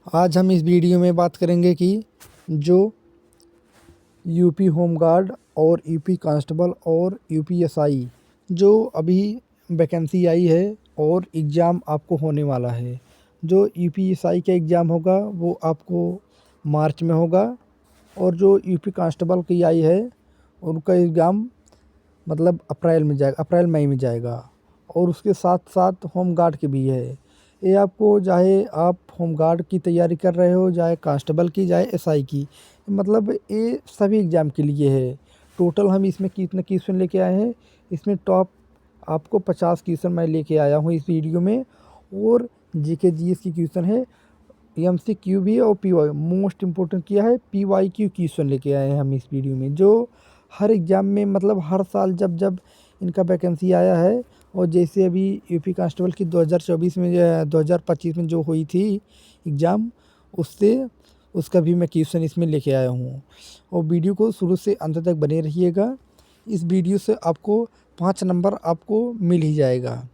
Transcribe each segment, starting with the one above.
आज हम इस वीडियो में बात करेंगे कि जो यूपी होमगार्ड और यूपी कांस्टेबल और यूपीएसआई जो अभी वैकेंसी आई है और एग्ज़ाम आपको होने वाला है। जो यूपीएसआई का एग्ज़ाम होगा वो आपको मार्च में होगा और जो यूपी कांस्टेबल की आई है उनका एग्ज़ाम मतलब अप्रैल मई में जाएगा। और उसके साथ साथ होमगार्ड की भी है। ये आपको चाहे आप होमगार्ड की तैयारी कर रहे हो, चाहे कांस्टेबल की, चाहे एसआई की, मतलब ये सभी एग्ज़ाम के लिए है। टोटल हम इसमें कितने क्वेश्चन लेके आए हैं, इसमें टॉप आपको 50 क्वेश्चन मैं लेके आया हूँ इस वीडियो में। और जीके जीएस की क्वेश्चन है, एमसीक्यू भी है और पीवाई मोस्ट इम्पोर्टेंट किया है, पीवाईक्यू क्वेश्चन लेके आए हैं हम इस वीडियो में, जो हर एग्ज़ाम में मतलब हर साल जब जब इनका वैकेंसी आया है। और जैसे अभी यूपी कांस्टेबल की 2024 में 2025 में जो हुई थी एग्ज़ाम, उससे उसका भी मैं क्वेश्चन इसमें लेके आया हूँ। और वीडियो को शुरू से अंत तक बने रहिएगा। इस वीडियो से आपको 5 नंबर आपको मिल ही जाएगा।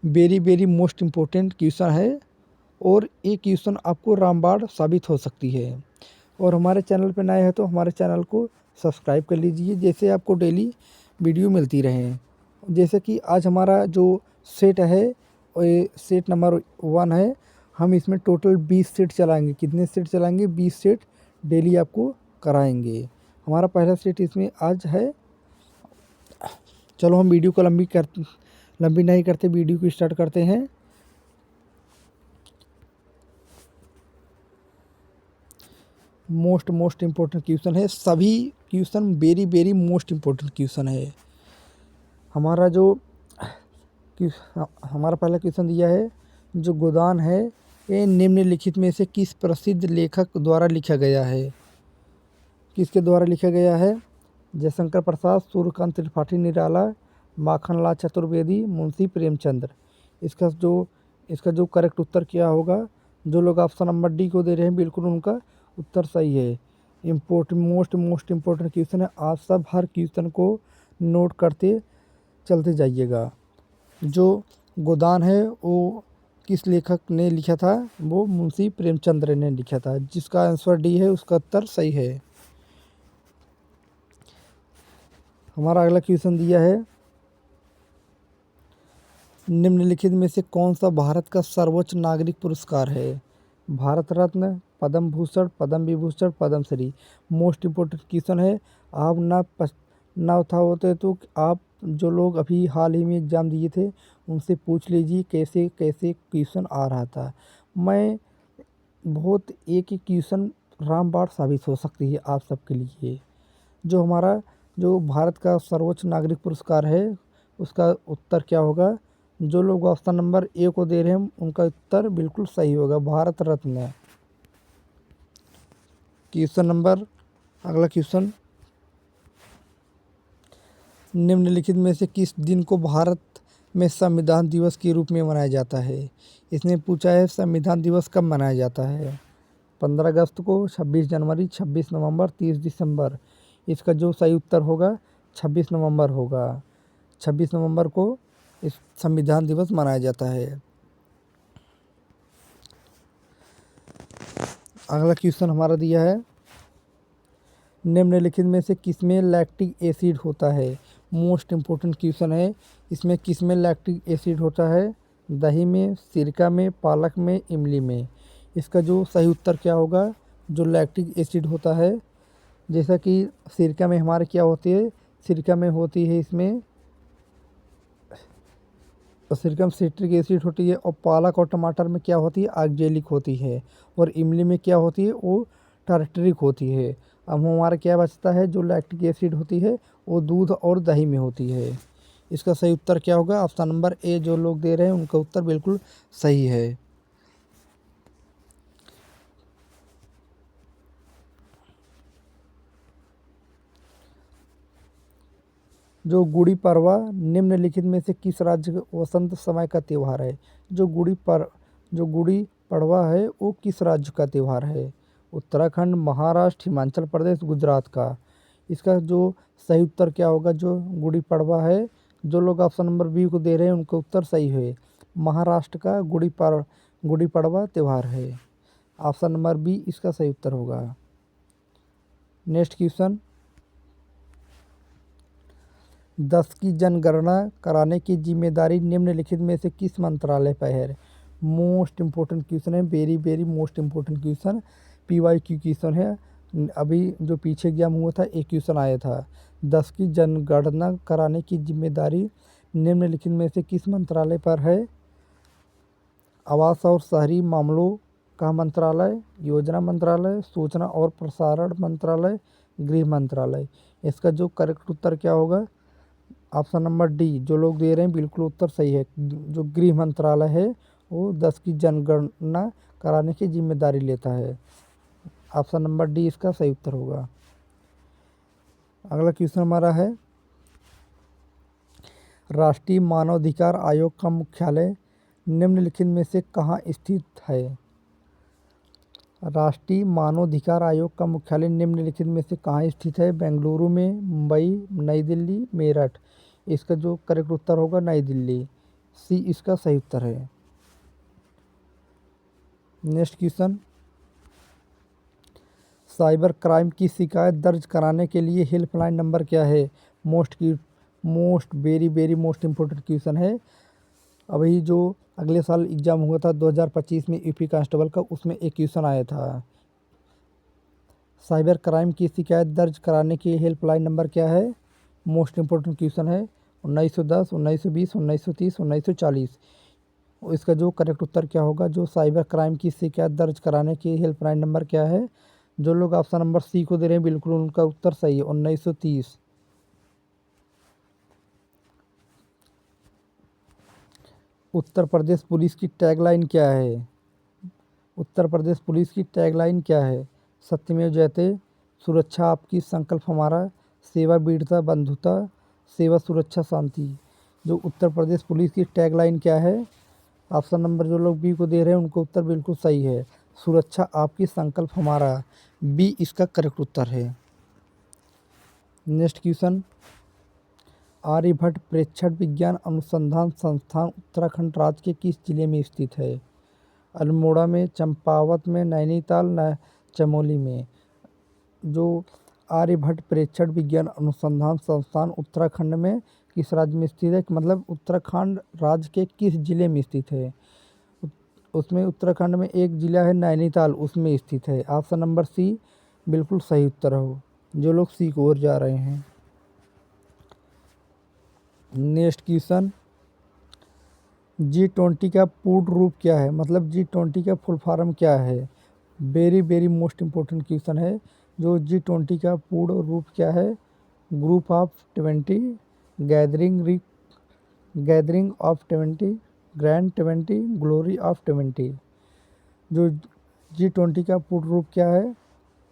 वेरी मोस्ट इम्पोर्टेंट क्वेश्चन है और ये क्वेश्चन आपको रामबाण साबित हो सकती है। और हमारे चैनल पर नए हैं तो हमारे चैनल को सब्सक्राइब कर लीजिए, जैसे आपको डेली वीडियो मिलती रहे। जैसे कि आज हमारा जो सेट है और ये सेट नंबर 1 है। हम इसमें टोटल 20 सेट चलाएंगे। कितने सेट चलाएंगे? 20 सेट डेली आपको कराएंगे। हमारा पहला सेट इसमें आज है। चलो हम वीडियो को लंबी नहीं करते, वीडियो को स्टार्ट करते हैं। मोस्ट इम्पोर्टेंट क्वेश्चन है, सभी question very most important question है। हमारा पहला क्वेश्चन दिया है, जो गोदान है ये निम्नलिखित में से किस प्रसिद्ध लेखक द्वारा लिखा गया है? किसके द्वारा लिखा गया है? जयशंकर प्रसाद, सूर्यकांत त्रिपाठी निराला, माखनलाल चतुर्वेदी, मुंशी प्रेमचंद। इसका जो करेक्ट उत्तर क्या होगा? जो लोग ऑप्शन नंबर डी को दे रहे हैं बिल्कुल उनका उत्तर सही है। मोस्ट इम्पोर्टेंट क्वेश्चन है। आप सब हर क्वेश्चन को नोट करते चलते जाइएगा। जो गोदान है वो किस लेखक ने लिखा था? वो मुंशी प्रेमचंद ने लिखा था। जिसका आंसर डी है उसका उत्तर सही है। हमारा अगला क्वेश्चन दिया है, निम्नलिखित में से कौन सा भारत का सर्वोच्च नागरिक पुरस्कार है? Bharat Ratna, Padma Bhushan, Padma Vibhushan, Padma Shri. Most important question है। आप ना उठा होते तो आप जो लोग अभी हाल ही में एग्ज़ाम दिए थे उनसे पूछ लीजिए कैसे कैसे क्वेश्चन आ रहा था। मैं बहुत एक ही क्वेश्चन रामबाण साबित हो सकती है आप सबके लिए। जो भारत का सर्वोच्च नागरिक पुरस्कार है उसका उत्तर क्या होगा? जो लोग ऑप्शन नंबर ए को दे रहे हैं उनका उत्तर बिल्कुल सही होगा, भारत रत्न। अगला क्वेश्चन, निम्नलिखित में से किस दिन को भारत में संविधान दिवस के रूप में मनाया जाता है? इसने पूछा है संविधान दिवस कब मनाया जाता है? 15 अगस्त को, 26 जनवरी, 26 नवंबर, 30 दिसंबर। इसका जो सही उत्तर होगा 26 नवंबर होगा। 26 नवंबर को इस संविधान दिवस मनाया जाता है। अगला क्वेश्चन हमारा दिया है, निम्नलिखित में से किसमें लैक्टिक एसिड होता है? मोस्ट इम्पोर्टेंट क्वेश्चन है। इसमें किसमें लैक्टिक एसिड होता है? दही में, सिरका में, पालक में, इमली में। इसका जो सही उत्तर क्या होगा? जो लैक्टिक एसिड होता है, जैसा कि सिरका में हमारे क्या होती है? सिरका में होती है इसमें सिरका में सिट्रिक एसिड होती है। और पालक और टमाटर में क्या होती है? ऑक्जेलिक होती है। और इमली में क्या होती है? वो टार्टरिक होती है। अब हमारा क्या बचता है? जो लैक्टिक एसिड होती है वो दूध और दही में होती है। इसका सही उत्तर क्या होगा? ऑप्शन नंबर ए जो लोग दे रहे हैं उनका उत्तर बिल्कुल सही है। जो गुड़ी पड़वा निम्नलिखित में से किस राज्य का वसंत समय का त्यौहार है? जो गुड़ी पड़वा है वो किस राज्य का त्यौहार है? उत्तराखंड, महाराष्ट्र, हिमाचल प्रदेश, गुजरात का। इसका जो सही उत्तर क्या होगा? जो गुड़ी पड़वा है, जो लोग ऑप्शन नंबर बी को दे रहे हैं उनका उत्तर सही है। महाराष्ट्र का गुड़ी पड़वा त्यौहार है। ऑप्शन नंबर बी इसका सही उत्तर होगा। नेक्स्ट क्वेश्चन, 10 की जनगणना कराने की जिम्मेदारी निम्नलिखित में से किस मंत्रालय पर है? मोस्ट इम्पोर्टेंट क्वेश्चन है, very very most important question, PYQ question है। अभी जो पीछे एग्जाम हुआ था एक क्वेश्चन आया था, 10 की जनगणना कराने की जिम्मेदारी निम्नलिखित में से किस मंत्रालय पर है? आवास और शहरी मामलों का मंत्रालय, योजना मंत्रालय, सूचना और प्रसारण मंत्रालय, गृह मंत्रालय। इसका जो करेक्ट उत्तर क्या होगा? ऑप्शन नंबर डी, जो लोग दे रहे हैं बिल्कुल उत्तर सही है। जो गृह मंत्रालय है वो 10 की जनगणना कराने की जिम्मेदारी लेता है। ऑप्शन नंबर डी इसका सही उत्तर होगा। अगला क्वेश्चन हमारा है, राष्ट्रीय मानवाधिकार आयोग का मुख्यालय निम्नलिखित में से कहाँ स्थित है? राष्ट्रीय मानवाधिकार आयोग का मुख्यालय निम्नलिखित में से कहाँ स्थित है? बेंगलुरु में, मुंबई, नई दिल्ली, मेरठ। इसका जो करेक्ट उत्तर होगा नई दिल्ली, सी इसका सही उत्तर है। नेक्स्ट क्वेश्चन, साइबर क्राइम की शिकायत दर्ज कराने के लिए हेल्पलाइन नंबर क्या है? Most very very most important question है। अभी जो अगले साल एग्ज़ाम हुआ था 2025 में यूपी कांस्टेबल का, उसमें एक क्वेश्चन आया था। साइबर क्राइम की शिकायत दर्ज कराने की हेल्पलाइन नंबर क्या है? मोस्ट इम्पोर्टेंट क्वेश्चन है। 1910, 1920, 1930, 1940। इसका जो करेक्ट उत्तर क्या होगा? जो साइबर क्राइम की शिकायत दर्ज कराने की हेल्पलाइन नंबर क्या है? जो लोग ऑप्शन नंबर सी को दे रहे हैं बिल्कुल उनका उत्तर सही है, 1930। उत्तर प्रदेश पुलिस की टैगलाइन क्या है? उत्तर प्रदेश पुलिस की टैगलाइन क्या है? सत्यमेव जयते, सुरक्षा आपकी संकल्प हमारा, सेवा वीरता बंधुता, सेवा सुरक्षा शांति। जो उत्तर प्रदेश पुलिस की टैगलाइन क्या है? ऑप्शन नंबर जो लोग बी को दे रहे हैं उनको उत्तर बिल्कुल सही है, सुरक्षा आपकी संकल्प हमारा, बी इसका करेक्ट उत्तर है। नेक्स्ट क्वेश्चन, आर्यभट्ट प्रेक्षण विज्ञान अनुसंधान संस्थान उत्तराखंड राज्य के किस जिले में स्थित है? अल्मोड़ा में, चंपावत में, नैनीताल, चमोली में। जो आर्यभट्ट प्रेक्षण विज्ञान अनुसंधान संस्थान उत्तराखंड में किस राज्य में स्थित है? मतलब उत्तराखंड राज्य के किस जिले में स्थित है? उसमें उत्तराखंड में एक जिला है नैनीताल, उसमें स्थित है। ऑप्शन नंबर सी बिल्कुल सही उत्तर हो, जो लोग सी की ओर जा रहे हैं। नेक्स्ट क्वेश्चन, G20 का पूर्ण रूप क्या है? मतलब G20 का फुल फॉर्म क्या है? Very very most important question है। जो G20 का पूर्ण रूप क्या है? Group of 20, gathering of 20, grand 20, glory of 20। जो G20 का पूर्ण रूप क्या है?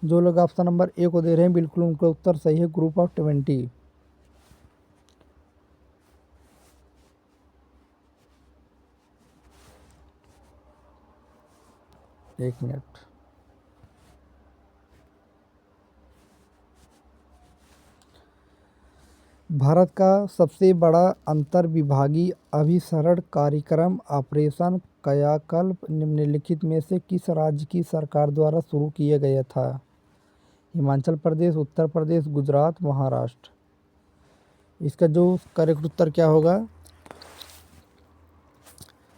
जो लोग ऑप्शन नंबर ए को दे रहे हैं बिल्कुल उनका उत्तर सही है, ग्रुप ऑफ 20। एक मिनट, भारत का सबसे बड़ा अंतर्विभागीय अभिसरण कार्यक्रम ऑपरेशन कायाकल्प निम्नलिखित में से किस राज्य की सरकार द्वारा शुरू किया गया था? हिमाचल प्रदेश, उत्तर प्रदेश, गुजरात, महाराष्ट्र। इसका जो करेक्ट उत्तर क्या होगा?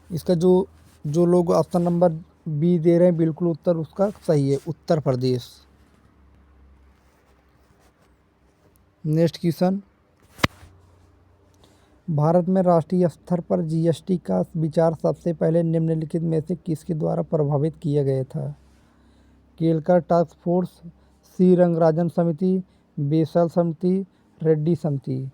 इसका जो लोग ऑप्शन नंबर बी दे रहे हैं बिल्कुल उत्तर उसका सही है, उत्तर प्रदेश। नेक्स्ट क्वेश्चन, भारत में राष्ट्रीय स्तर पर GST का विचार सबसे पहले निम्नलिखित में से किसके द्वारा प्रभावित किया गया था? केलकर टास्क फोर्स, सी रंगराजन समिति, बेसल समिति, रेड्डी समिति।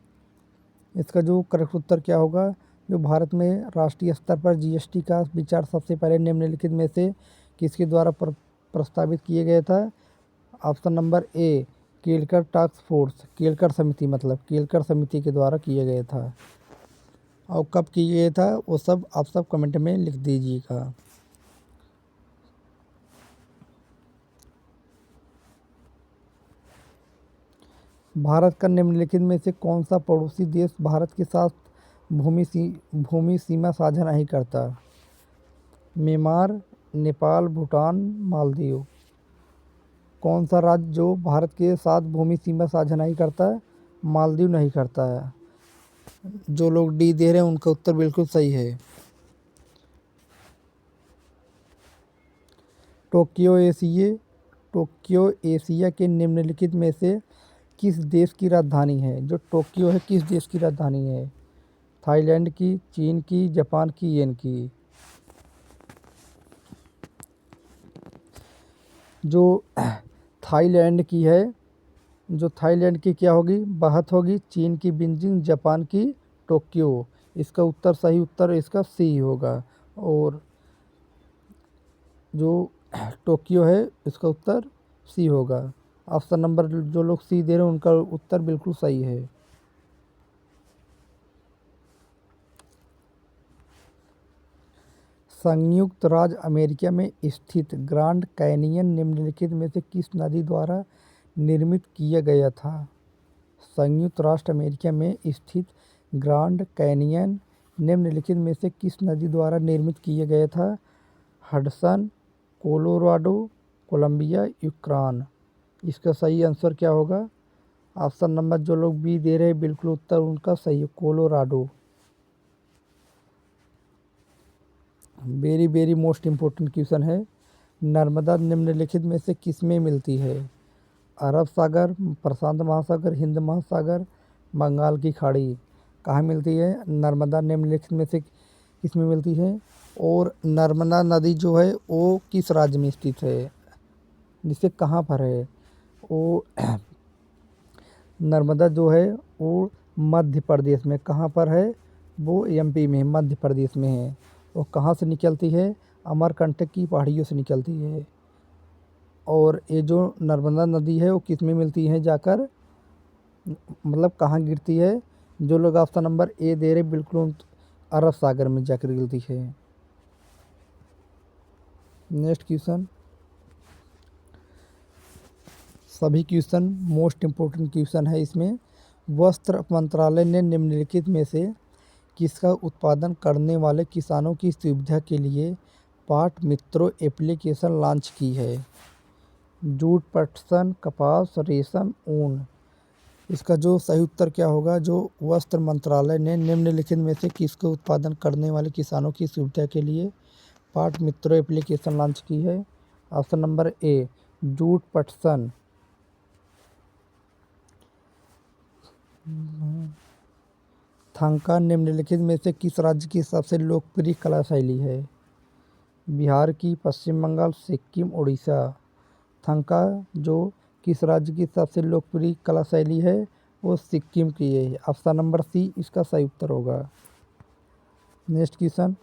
इसका जो करेक्ट उत्तर क्या होगा? जो भारत में राष्ट्रीय स्तर पर GST का विचार सबसे पहले निम्नलिखित में से किसके द्वारा प्रस्तावित किया गया था? Option number A, Kelkar task force, Kelkar समिति, मतलब केलकर समिति के द्वारा किया गया था। और कब किया गया था वो सब आप सब कमेंट में लिख दीजिएगा। भारत का निम्नलिखित में से कौन सा पड़ोसी देश भारत के साथ भूमि सीमा साझा नहीं करता? म्यांमार, नेपाल, भूटान, मालदीव। कौन सा राज्य जो भारत के साथ भूमि सीमा साझा नहीं करता है? मालदीव नहीं करता है। जो लोग डी दे रहे हैं उनका उत्तर बिल्कुल सही है। टोक्यो एशिया के निम्नलिखित में से किस देश की राजधानी है? जो टोक्यो है किस देश की राजधानी है? थाईलैंड की, चीन की, जापान की, येन की। जो थाईलैंड की है, जो थाईलैंड की क्या होगी? बाहत होगी। चीन की बीजिंग, जापान की टोक्यो। इसका उत्तर सही उत्तर इसका सी होगा। और जो टोक्यो है इसका उत्तर सी होगा। ऑप्शन नंबर जो लोग सी दे रहे हैं उनका उत्तर बिल्कुल सही है। संयुक्त राज्य अमेरिका में स्थित ग्रांड कैनियन निम्नलिखित में से किस नदी द्वारा निर्मित किया गया था? संयुक्त राष्ट्र अमेरिका में स्थित ग्रांड कैनियन निम्नलिखित में से किस नदी द्वारा निर्मित किया गया था? Hudson, Colorado, Columbia, Ukraine. इसका सही आंसर क्या होगा? ऑप्शन नंबर जो लोग बी दे रहे हैं बिल्कुल उत्तर उनका सही है, Colorado. Very very most important question है। नर्मदा निम्नलिखित में से किसमें मिलती है? अरब सागर, प्रशांत महासागर, हिंद महासागर, बंगाल की खाड़ी। कहाँ मिलती है? नर्मदा निम्नलिखित में से किसमें मिलती है? और नर्मदा नदी जो है वो किस राज्य में स्थित है? जिससे कहाँ पर है वो? नर्मदा जो है वो मध्य प्रदेश में। कहाँ पर है वो? एमपी में, मध्य प्रदेश में है। वो कहाँ से निकलती है? अमरकंटक की पहाड़ियों से निकलती है। और ये जो नर्मदा नदी है वो किस में मिलती है जाकर, मतलब कहाँ गिरती है? जो लोग ऑप्शन नंबर ए दे रहे बिल्कुल अरब सागर में जाकर गिरती है। नेक्स्ट क्वेश्चन, सभी क्वेश्चन मोस्ट इम्पोर्टेंट क्वेश्चन है इसमें। वस्त्र मंत्रालय ने निम्नलिखित में से किसका उत्पादन करने वाले किसानों की सुविधा के लिए पाट मित्रों एप्लीकेशन लॉन्च की है? जूट, पटसन, कपास, रेशम, ऊन। इसका जो सही उत्तर क्या होगा? जो वस्त्र मंत्रालय ने निम्नलिखित में से किसका उत्पादन करने वाले किसानों की सुविधा के लिए पाट मित्रों एप्लीकेशन लॉन्च की है? ऑप्शन नंबर ए, जूट, पटसन। थांका निम्नलिखित में से किस राज्य की सबसे लोकप्रिय कला शैली है? बिहार की, पश्चिम बंगाल, सिक्किम, उड़ीसा। थांका जो किस राज्य की सबसे लोकप्रिय कला शैली है? वो सिक्किम की है। ऑप्शन नंबर सी इसका सही उत्तर होगा। नेक्स्ट क्वेश्चन,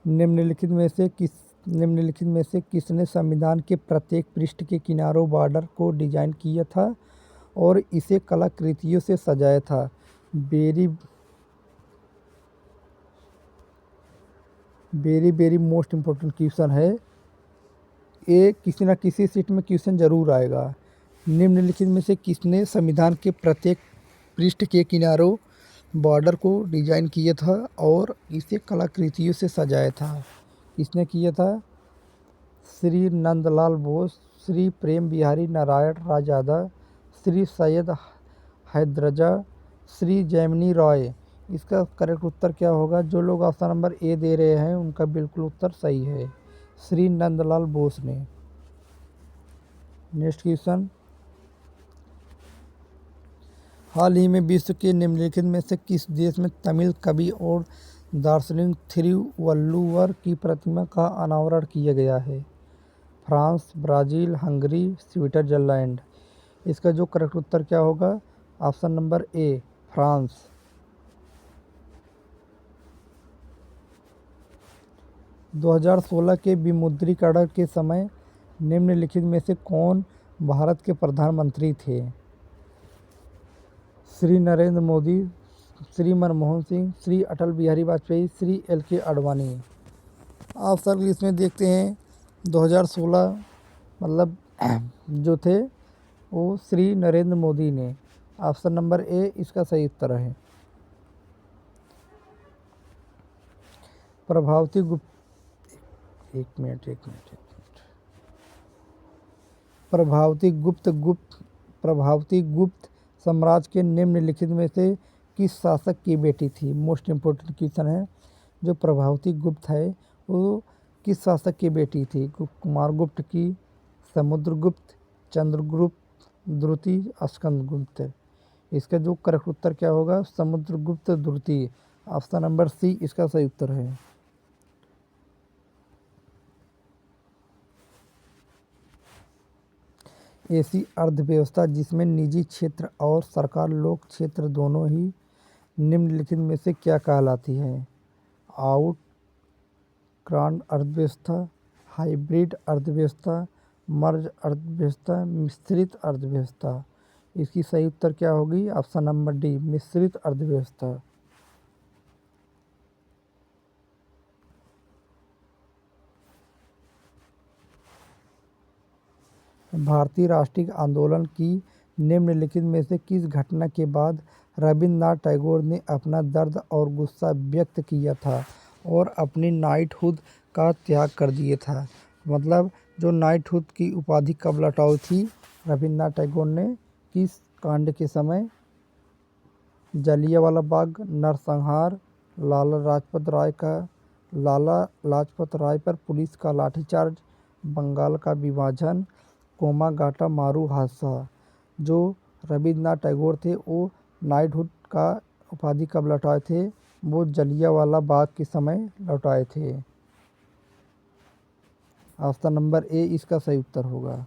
निम्नलिखित में से किसने संविधान के प्रत्येक पृष्ठ के किनारों बॉर्डर को डिजाइन किया था और इसे कलाकृतियों से सजाया था? Very very very most important question है ये। किसी न किसी सीट में क्वेश्चन जरूर आएगा। निम्नलिखित में से किसने संविधान के प्रत्येक पृष्ठ के किनारों बॉर्डर को डिजाइन किया था और इसे कलाकृतियों से सजाया था? किसने किया था? श्री नंदलाल बोस, श्री प्रेम बिहारी नारायण राजादा, श्री सैयद हैदरजा, श्री जैमिनी रॉय। इसका करेक्ट उत्तर क्या होगा? जो लोग ऑप्शन नंबर ए दे रहे हैं उनका बिल्कुल उत्तर सही है, श्री नंदलाल बोस ने। नेक्स्ट क्वेश्चन, हाल ही में विश्व के निम्नलिखित में से किस देश में तमिल कवि और दार्शनिक थिरुवल्लुवर की प्रतिमा का अनावरण किया गया है? France, Brazil, Hungary, Switzerland. इसका जो करेक्ट उत्तर क्या होगा? Option number A, France. 2016 के विमुद्रीकरण के समय निम्नलिखित में से कौन भारत के प्रधानमंत्री थे? श्री नरेंद्र मोदी, श्री मनमोहन सिंह, श्री अटल बिहारी वाजपेयी, श्री LK आडवाणी। आप सब इसमें देखते हैं 2016 मतलब जो थे वो श्री नरेंद्र मोदी ने। ऑप्शन नंबर ए इसका सही उत्तर है। प्रभावती गुप्त एक मिनट प्रभावती गुप्त साम्राज्य के निम्नलिखित में से किस शासक की बेटी थी? मोस्ट इम्पोर्टेंट क्वेश्चन है। जो प्रभावती गुप्त है वो किस शासक की बेटी थी? कुमारगुप्त की, समुद्रगुप्त, चंद्रगुप्त, द्रुति, स्कंदगुप्त। इसका जो करेक्ट उत्तर क्या होगा? समुद्रगुप्त द्वितीय। ऑप्शन नंबर सी इसका सही उत्तर है। ऐसी अर्थव्यवस्था जिसमें निजी क्षेत्र और सरकार लोक क्षेत्र दोनों ही निम्नलिखित में से क्या कहलाती है? आउट क्रांड अर्थव्यवस्था, हाइब्रिड अर्थव्यवस्था, मर्ज अर्थव्यवस्था, मिश्रित अर्थव्यवस्था। इसकी सही उत्तर क्या होगी? ऑप्शन नंबर डी मिश्रित अर्थव्यवस्था। भारतीय राष्ट्रीय आंदोलन की निम्नलिखित में से किस घटना के बाद रविन्द्रनाथ टैगोर ने अपना दर्द और गुस्सा व्यक्त किया था और अपनी नाइटहुड का त्याग कर दिया था? मतलब जो नाइटहुड की उपाधि कब लौटाई थी रविन्द्रनाथ टैगोर ने? किस कांड के समय? जलियांवाला बाग नरसंहार, लाला लाजपत राय पर पुलिस का लाठीचार्ज, बंगाल का विभाजन, कोमागाटा मारू हादसा। जो रविन्द्रनाथ टैगोर थे वो नाइटहुड का उपाधि कब लौटाए थे? वो जलियांवाला बाग के समय लौटाए थे। ऑप्शन नंबर ए इसका सही उत्तर होगा।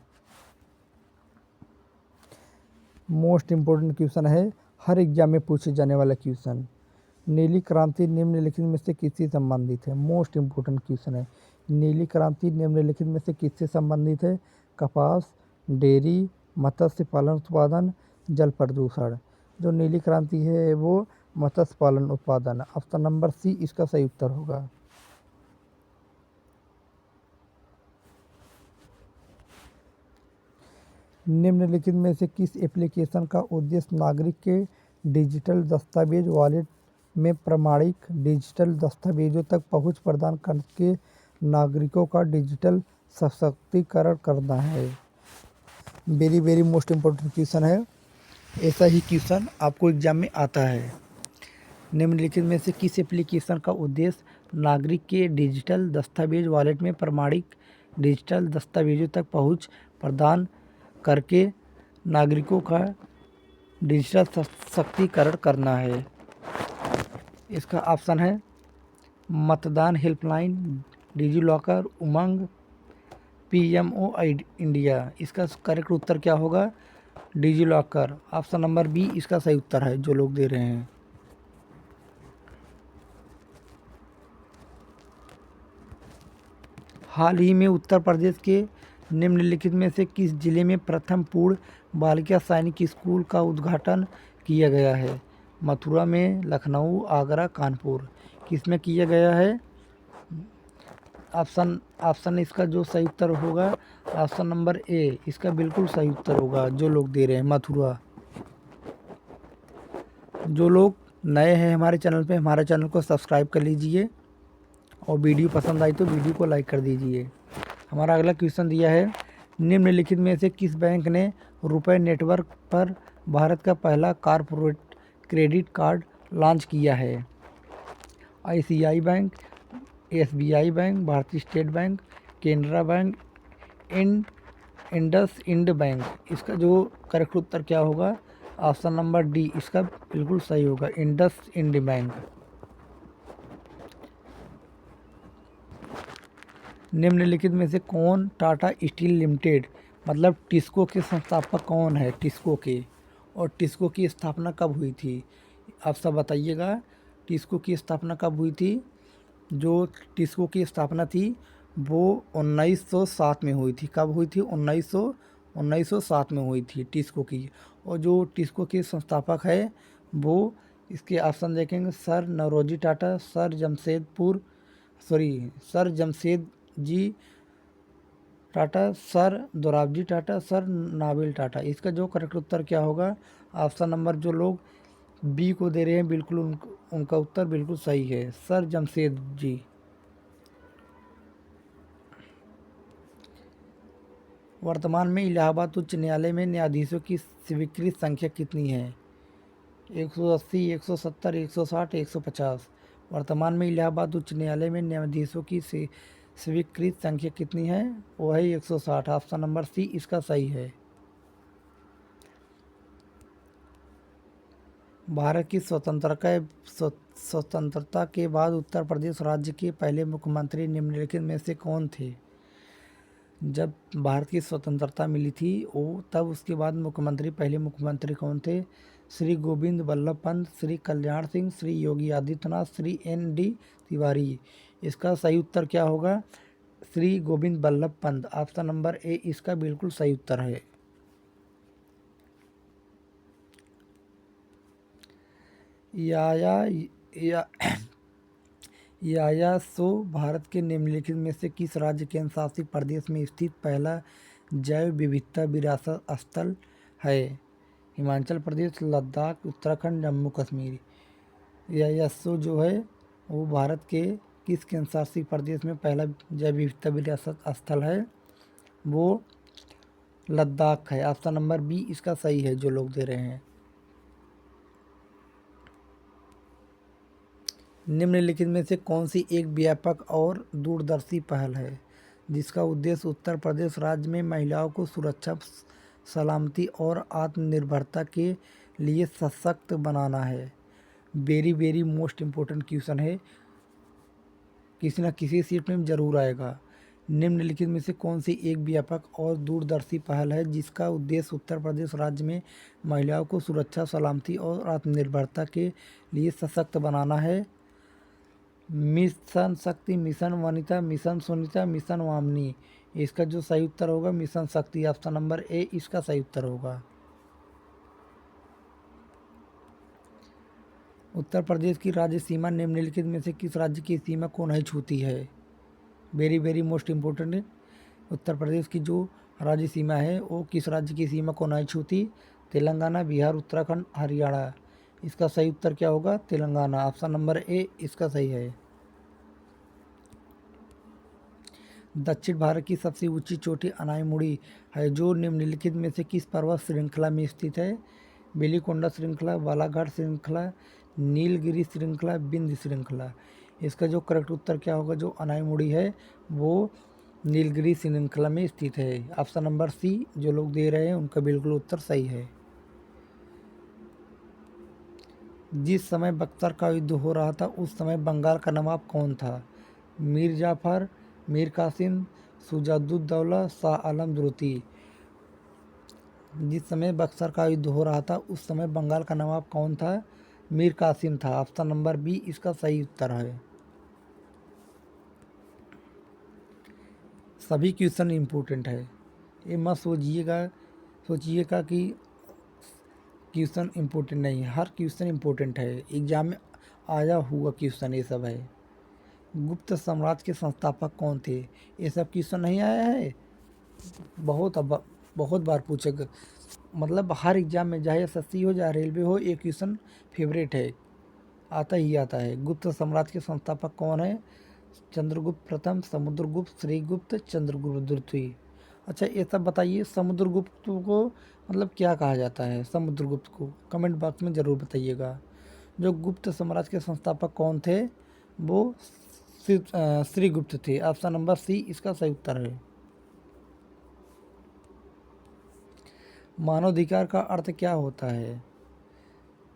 मोस्ट इम्पोर्टेंट क्वेश्चन है, हर एग्जाम में पूछे जाने वाला क्वेश्चन। नीली क्रांति निम्नलिखित में से किससे संबंधित है? मोस्ट इम्पोर्टेंट क्वेश्चन है। नीली क्रांति निम्नलिखित में से किससे संबंधित है? कपास, डेयरी, मत्स्य पालन उत्पादन, जल प्रदूषण। जो नीली क्रांति है वो मत्स्य पालन उत्पादन। ऑप्शन नंबर सी इसका सही उत्तर होगा। निम्नलिखित में से किस एप्लीकेशन का उद्देश्य नागरिक के डिजिटल दस्तावेज वॉलेट में प्रमाणिक डिजिटल दस्तावेजों तक पहुंच प्रदान करके नागरिकों का डिजिटल सशक्तिकरण करना है? Very very most important question है। ऐसा ही क्वेश्चन आपको एग्जाम में आता है। निम्नलिखित में से किस एप्लीकेशन का उद्देश्य नागरिक के डिजिटल दस्तावेज वॉलेट में प्रमाणिक डिजिटल दस्तावेजों तक पहुंच प्रदान करके नागरिकों का डिजिटल सशक्तिकरण करना है? इसका ऑप्शन है मतदान हेल्पलाइन, डिजिलॉकर, उमंग, PMO इंडिया। इसका करेक्ट उत्तर क्या होगा? डिजिलॉकर। ऑप्शन नंबर बी इसका सही उत्तर है जो लोग दे रहे हैं। हाल ही में उत्तर प्रदेश के निम्नलिखित में से किस जिले में प्रथम पूर्ण बालिका सैनिक स्कूल का उद्घाटन किया गया है? मथुरा में, लखनऊ, आगरा, कानपुर। किस में किया गया है? ऑप्शन इसका जो सही उत्तर होगा ऑप्शन नंबर ए इसका बिल्कुल सही उत्तर होगा जो लोग दे रहे हैं मथुरा। जो लोग नए हैं हमारे चैनल पे हमारे चैनल को सब्सक्राइब कर लीजिए और वीडियो पसंद आई तो वीडियो को लाइक कर दीजिए। हमारा अगला क्वेश्चन दिया है, निम्नलिखित में से किस बैंक ने रुपए नेटवर्क पर भारत का पहला कॉर्पोरेट क्रेडिट कार्ड लॉन्च किया है? ICICI बैंक, SBI बैंक, भारतीय state bank, Canara bank, IndusInd bank. इसका जो करेक्ट उत्तर क्या होगा? ऑप्शन नंबर डी इसका बिल्कुल सही होगा, इंडसइंड बैंक। निम्नलिखित में से कौन टाटा स्टील लिमिटेड मतलब टिस्को के संस्थापक कौन है? टिस्को के, और टिस्को की स्थापना कब हुई थी? आप सब बताइएगा टिस्को की स्थापना कब हुई थी? जो टिस्को की स्थापना थी वो 1907 में हुई थी। कब हुई थी? 1907 में हुई थी टिस्को की। और जो टिस्को के संस्थापक है वो, इसके ऑप्शन देखेंगे, sir Naoroji Tata, sir Jamshed ji Tata, sir Dorabji Tata, sir Nabil Tata. इसका जो करेक्ट उत्तर क्या होगा? ऑप्शन नंबर जो लोग बी को दे रहे हैं बिल्कुल उनका उत्तर बिल्कुल सही है, सर जमशेद जी। वर्तमान में इलाहाबाद उच्च न्यायालय में न्यायाधीशों की स्वीकृत संख्या कितनी है? 180, 170, 160, 150। वर्तमान में इलाहाबाद उच्च न्यायालय में न्यायाधीशों की स्वीकृत संख्या कितनी है? वो है 160। ऑप्शन नंबर सी इसका सही है। भारत की स्वतंत्रता के बाद उत्तर प्रदेश राज्य के पहले मुख्यमंत्री निम्नलिखित में से कौन थे? जब भारत की स्वतंत्रता मिली थी वो तब उसके बाद पहले मुख्यमंत्री कौन थे? श्री गोविंद वल्लभ पंत, श्री कल्याण सिंह, श्री योगी आदित्यनाथ, श्री ND तिवारी। इसका सही उत्तर क्या होगा? Shri Govind Vallabh Pant. Option number A इसका बिल्कुल सही उत्तर है। या यायासो भारत के निम्नलिखित में से किस राज्य केंद्र शासित प्रदेश में स्थित पहला जैव विविधता विरासत स्थल है? हिमाचल प्रदेश, लद्दाख, उत्तराखंड, जम्मू कश्मीर। यायासो जो है वो भारत के किस केंद्र शासित प्रदेश में पहला जैव विविधता विरासत स्थल है? वो लद्दाख है। ऑप्शन नंबर बी इसका सही है जो लोग दे रहे हैं। निम्नलिखित में से कौन सी एक व्यापक और दूरदर्शी पहल है जिसका उद्देश्य उत्तर प्रदेश राज्य में महिलाओं को सुरक्षा, सलामती और आत्मनिर्भरता के लिए सशक्त बनाना है? वेरी मोस्ट इम्पोर्टेंट क्वेश्चन है, किसी न किसी सीट में जरूर आएगा। निम्नलिखित में से कौन सी एक व्यापक और दूरदर्शी पहल है जिसका उद्देश्य उत्तर प्रदेश राज्य में महिलाओं को सुरक्षा, सलामती और आत्मनिर्भरता के लिए सशक्त बनाना है? Mission Shakti, mission Vanita, mission Sunita, mission Vamani. इसका जो सही उत्तर होगा मिशन शक्ति। ऑप्शन नंबर ए इसका सही उत्तर होगा। उत्तर प्रदेश की राज्य सीमा निम्नलिखित में से किस राज्य की सीमा को नहीं छूती है? वेरी मोस्ट इम्पोर्टेंट है। उत्तर प्रदेश की जो राज्य सीमा है वो किस राज्य की सीमा को नहीं छूती? तेलंगाना, बिहार, उत्तराखंड, हरियाणा। इसका सही उत्तर क्या होगा? तेलंगाना। ऑप्शन नंबर ए इसका सही है। दक्षिण भारत की सबसे ऊंची चोटी अनाईमुड़ी है जो निम्नलिखित में से किस पर्वत श्रृंखला में स्थित है? बेलीकोंडा श्रृंखला, बालाघाट श्रृंखला, नीलगिरी श्रृंखला, विंध्य श्रृंखला। इसका जो करेक्ट उत्तर क्या होगा? जो अनाईमुड़ी है वो नीलगिरी श्रृंखला में स्थित है। ऑप्शन नंबर सी जो लोग दे रहे हैं उनका बिल्कुल उत्तर सही है। जिस समय बक्सर का युद्ध हो रहा था उस समय बंगाल का नवाब कौन था? मीर जाफर, मीर कासिम, शुजाउद्दौला, शाह आलम दुरती। जिस समय बक्सर का युद्ध हो रहा था उस समय बंगाल का नवाब कौन था? मीर कासिम था। ऑप्शन नंबर बी इसका सही उत्तर है। सभी क्वेश्चन इम्पोर्टेंट है, ये मत सोचिएगा कि क्वेश्चन इम्पोर्टेंट नहीं है। हर क्वेश्चन इम्पोर्टेंट है, एग्जाम में आया हुआ क्वेश्चन ये सब है। गुप्त साम्राज्य के संस्थापक कौन थे? ये सब क्वेश्चन नहीं आया है, बहुत बार पूछेगा। मतलब हर एग्जाम में चाहे SSC हो चाहे रेलवे हो ये क्वेश्चन फेवरेट है, आता ही आता है। गुप्त साम्राज्य के संस्थापक कौन है? चंद्रगुप्त प्रथम, समुद्रगुप्त, श्रीगुप्त, चंद्रगुप्त द्वितीय। अच्छा ये सब बताइए, समुद्रगुप्त को मतलब क्या कहा जाता है? समुद्रगुप्त को कमेंट बॉक्स में ज़रूर बताइएगा। जो गुप्त साम्राज्य के संस्थापक कौन थे? वो श्रीगुप्त थे। ऑप्शन नंबर सी इसका सही उत्तर है। मानवाधिकार का अर्थ क्या होता है?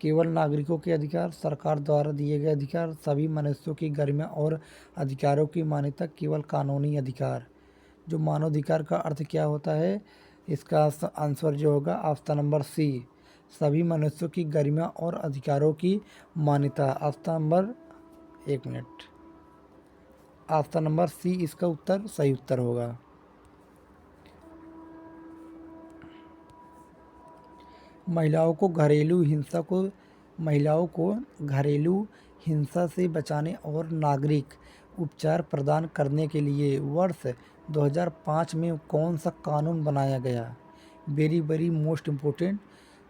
केवल नागरिकों के अधिकार, सरकार द्वारा दिए गए अधिकार, सभी मनुष्यों की गरिमा और अधिकारों की मान्यता, केवल कानूनी अधिकार। जो मानवाधिकार का अर्थ क्या होता है? इसका आंसर जो होगा ऑप्शन नंबर सी, सभी मनुष्यों की गरिमा और अधिकारों की मान्यता। ऑप्शन नंबर, एक मिनट, ऑप्शन नंबर सी इसका उत्तर सही उत्तर होगा। महिलाओं को घरेलू हिंसा से बचाने और नागरिक उपचार प्रदान करने के लिए वर्ष 2005 में कौन सा कानून बनाया गया? Very most important.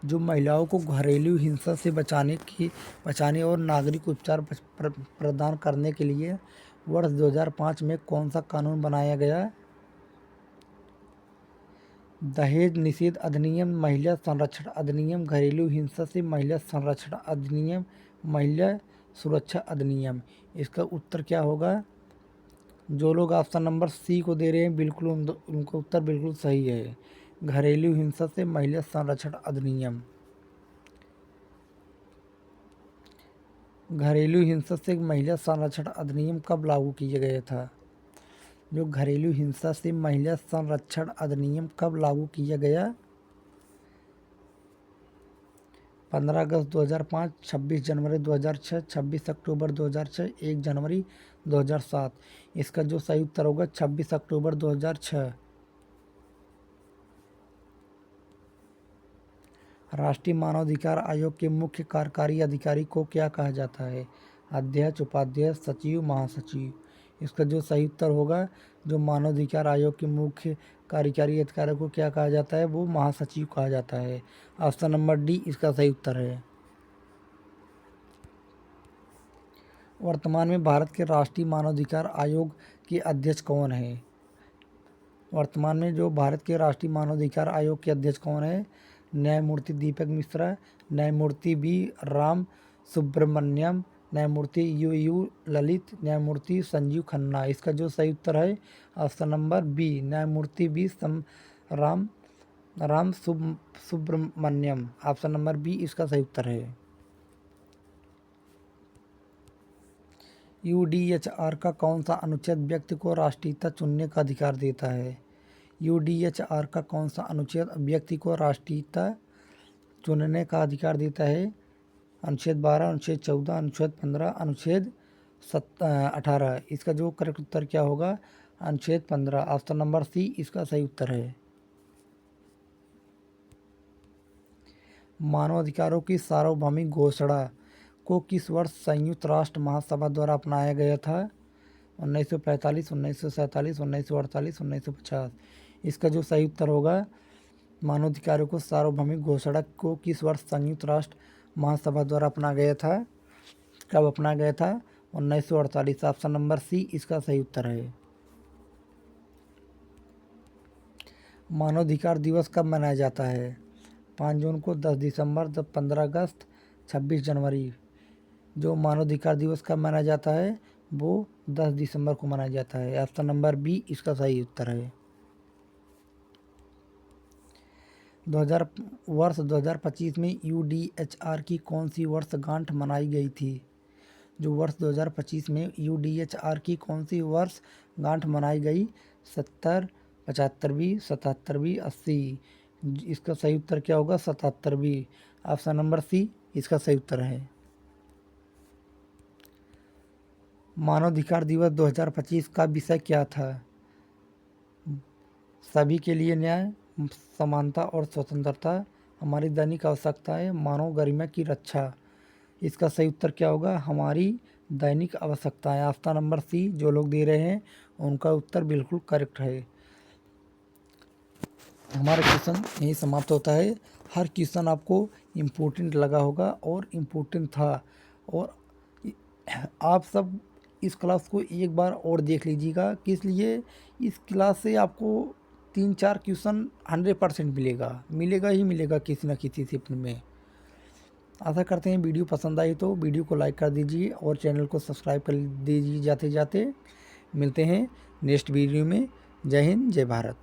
जो महिलाओं को घरेलू हिंसा से बचाने और नागरिक उपचार प्रदान करने के लिए वर्ष 2005 में कौन सा कानून बनाया गया? दहेज निषेध अधिनियम, महिला संरक्षण अधिनियम, घरेलू हिंसा से महिला संरक्षण अधिनियम, महिला सुरक्षा अधिनियम। इसका उत्तर क्या होगा? जो लोग ऑप्शन नंबर सी को दे रहे हैं बिल्कुल उनका उत्तर बिल्कुल सही है। घरेलू हिंसा से महिला संरक्षण अधिनियम। घरेलू हिंसा से महिला संरक्षण अधिनियम कब लागू किया गया था? जो घरेलू हिंसा से महिला संरक्षण अधिनियम कब लागू किया गया? 15 अगस्त 2005, 26 जनवरी 2006, 26 अक्टूबर 2006, 1 जनवरी 2007। इसका जो सही उत्तर होगा 26 अक्टूबर 2006। राष्ट्रीय मानवाधिकार आयोग के मुख्य कार्यकारी अधिकारी को क्या कहा जाता है? अध्यक्ष, उपाध्यक्ष, सचिव, महासचिव। इसका जो सही उत्तर होगा, जो मानवाधिकार आयोग के मुख्य कार्यकारी अधिकारी को क्या कहा जाता है? वो महासचिव कहा जाता है। ऑप्शन नंबर डी इसका सही उत्तर है। वर्तमान में भारत के राष्ट्रीय मानवाधिकार आयोग के अध्यक्ष कौन है? वर्तमान में जो भारत के राष्ट्रीय मानवाधिकार आयोग के अध्यक्ष कौन है? न्यायमूर्ति दीपक मिश्रा, न्यायमूर्ति बी राम सुब्रमण्यम, न्यायमूर्ति यू ललित, न्यायमूर्ति संजीव खन्ना। इसका जो सही उत्तर है ऑप्शन नंबर बी, न्यायमूर्ति B Ram Subramaniam. Option number B इसका सही उत्तर है। यूडीएचआर का कौन सा अनुच्छेद व्यक्ति को राष्ट्रीयता चुनने का अधिकार देता है? यूडीएचआर का कौन सा अनुच्छेद व्यक्ति को राष्ट्रीयता चुनने का अधिकार देता है? अनुच्छेद 12, अनुच्छेद 14, अनुच्छेद 15, अनुच्छेद 18। इसका जो करेक्ट उत्तर क्या होगा? अनुच्छेद 15। ऑप्शन नंबर सी इसका सही उत्तर है। मानवाधिकारों की सार्वभौमिक घोषणा को किस वर्ष संयुक्त राष्ट्र महासभा द्वारा अपनाया गया था? 1945, 1947, 1948, 1950। इसका जो सही उत्तर होगा, मानवाधिकारों को सार्वभौमिक घोषणा को किस वर्ष संयुक्त राष्ट्र महासभा द्वारा अपनाया गया था? कब अपनाया गया था? 1948। ऑप्शन नंबर सी इसका सही उत्तर है। मानवाधिकार दिवस कब मनाया जाता है? 5 जून को, 10 दिसंबर, 15 अगस्त, 26 जनवरी। जो मानवाधिकार दिवस कब मनाया जाता है? वो 10 दिसंबर को मनाया जाता है। ऑप्शन नंबर बी इसका सही उत्तर है। वर्ष 2025 में यूडीएचआर की कौन सी वर्षगांठ मनाई गई थी? जो वर्ष 2025 में यूडीएचआर की कौन सी वर्षगांठ मनाई गई? 70, 75वीं, 77वीं, 80। इसका सही उत्तर क्या होगा? 77वीं। ऑप्शन नंबर सी इसका सही उत्तर है। मानवाधिकार दिवस 2025 का विषय क्या था? सभी के लिए न्याय, समानता और स्वतंत्रता, हमारी दैनिक आवश्यकता है, मानव गरिमा की रक्षा। इसका सही उत्तर क्या होगा? हमारी दैनिक आवश्यकता है। ऑप्शन नंबर सी जो लोग दे रहे हैं उनका उत्तर बिल्कुल करेक्ट है। हमारा क्वेश्चन यही समाप्त होता है। हर क्वेश्चन आपको इम्पोर्टेंट लगा होगा और इम्पोर्टेंट था, और आप सब इस क्लास को एक बार और देख लीजिएगा। किस लिए? इस क्लास से आपको 3-4 क्वेश्चन 100% मिलेगा ही मिलेगा किसी न किसी सेक्शन में। आशा करते हैं वीडियो पसंद आई तो वीडियो को लाइक कर दीजिए और चैनल को सब्सक्राइब कर दीजिए। जाते जाते मिलते हैं नेक्स्ट वीडियो में। जय हिंद, जय भारत।